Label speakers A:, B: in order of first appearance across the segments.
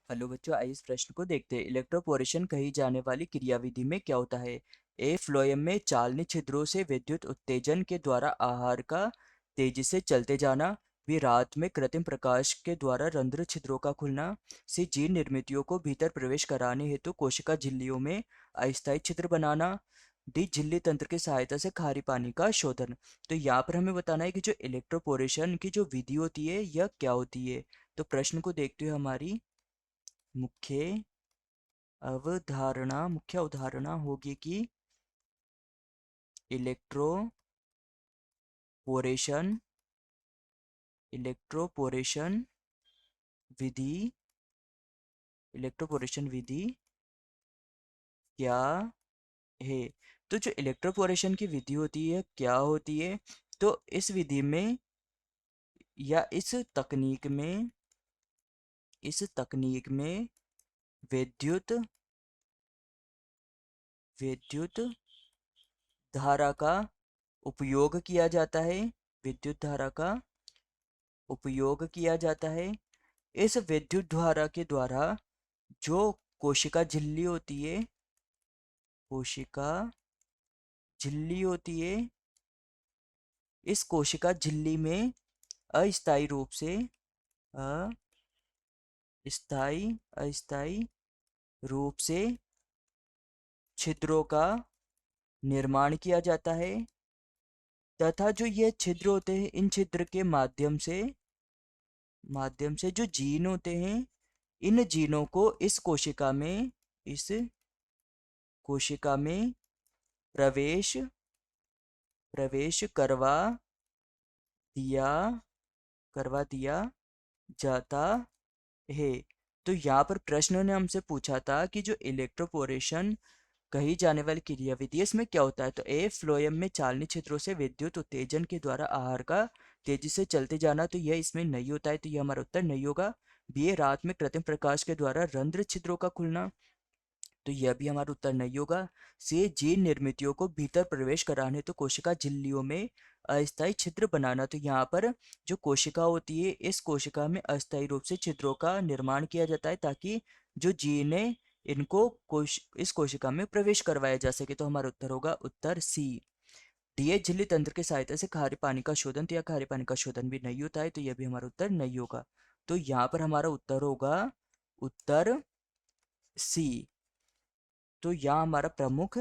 A: Hello बच्चों, आइए इस प्रश्न को देखते हैं। इलेक्ट्रोपोरेशन कही जाने वाली क्रियाविधि में क्या होता है? ए, फ्लोएम में चालनी छिद्रों से विद्युत उत्तेजन के द्वारा आहार का तेजी से चलते जाना। बी, रात में कृत्रिम प्रकाश के द्वारा रंध्र छिद्रों का खुलना। सी, जीन निर्मितियों को भीतर प्रवेश कराने हेतु कोशिका झिल्लियों में अस्थायी छिद्र बनाना। डी, झिल्ली तंत्र की सहायता से खारे पानी का शोधन। तो यहाँ पर हमें बताना है कि जो इलेक्ट्रोपोरेशन की जो विधि होती है यह क्या होती है। तो प्रश्न को देखते हुए हमारी मुख्य मुख्य अवधारणा होगी कि इलेक्ट्रोपोरेशन इलेक्ट्रोपोरेशन विधि इलेक्ट्रोपोरेशन विधि क्या है। तो जो इलेक्ट्रोपोरेशन की विधि होती है क्या होती है? तो इस विधि में या इस तकनीक में विद्युत विद्युत धारा का उपयोग किया जाता है। विद्युत धारा का उपयोग किया जाता है। इस विद्युत धारा के द्वारा जो कोशिका झिल्ली होती है कोशिका झिल्ली होती है इस कोशिका झिल्ली में अस्थायी रूप से अस्थायी अस्थायी रूप से छिद्रों का निर्माण किया जाता है तथा जो ये छिद्र होते हैं इन छिद्र के माध्यम से जो जीन होते हैं इन जीनों को इस कोशिका में प्रवेश प्रवेश दिया करवा दिया जाता है। तो यहाँ पर प्रश्न ने हमसे पूछा था कि जो इलेक्ट्रोपोरेशन कही जाने वाली क्रियाविधि है इसमें क्या होता है। तो ए, फ्लोएम में चालनी छिद्रों से विद्युत उत्तेजन के द्वारा आहार का तेजी से चलते जाना। तो यह इसमें नहीं होता है, तो यह हमारा उत्तर नहीं होगा। बी, रात में कृत्रिम प्रकाश के द्वारा रंध्र छिद्रों का खुलना। तो यह भी हमारा उत्तर नहीं होगा। सी, जीन निर्मितियों को भीतर प्रवेश कराने तो कोशिका झिल्लियों में अस्थायी छिद्र बनाना। तो यहाँ पर जो कोशिका होती है इस कोशिका में अस्थायी रूप से छिद्रों का निर्माण किया जाता है ताकि जो जीन है इनको इस कोशिका में प्रवेश करवाया जा सके। तो हमारा उत्तर होगा उत्तर सी। डी, झिल्ली तंत्र की सहायता से खारे पानी का शोधन। तो यह खारे पानी का शोधन भी नहीं होता है, तो यह भी हमारा उत्तर नहीं होगा। तो यहाँ पर हमारा उत्तर होगा उत्तर सी। तो यहाँ हमारा प्रमुख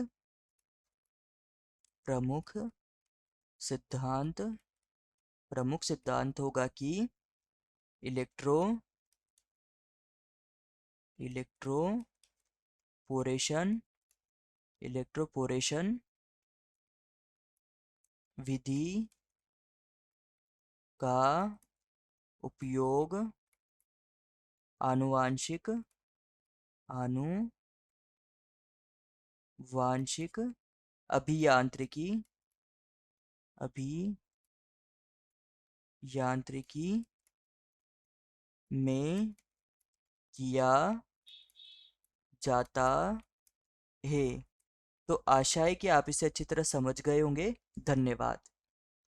A: सिद्धांत प्रमुख सिद्धांत होगा कि इलेक्ट्रो इलेक्ट्रोपोरेशन इलेक्ट्रोपोरेशन विधि का उपयोग आनुवांशिक अभियांत्रिकी में किया जाता है। तो आशा है कि आप इसे अच्छी तरह समझ गए होंगे। धन्यवाद।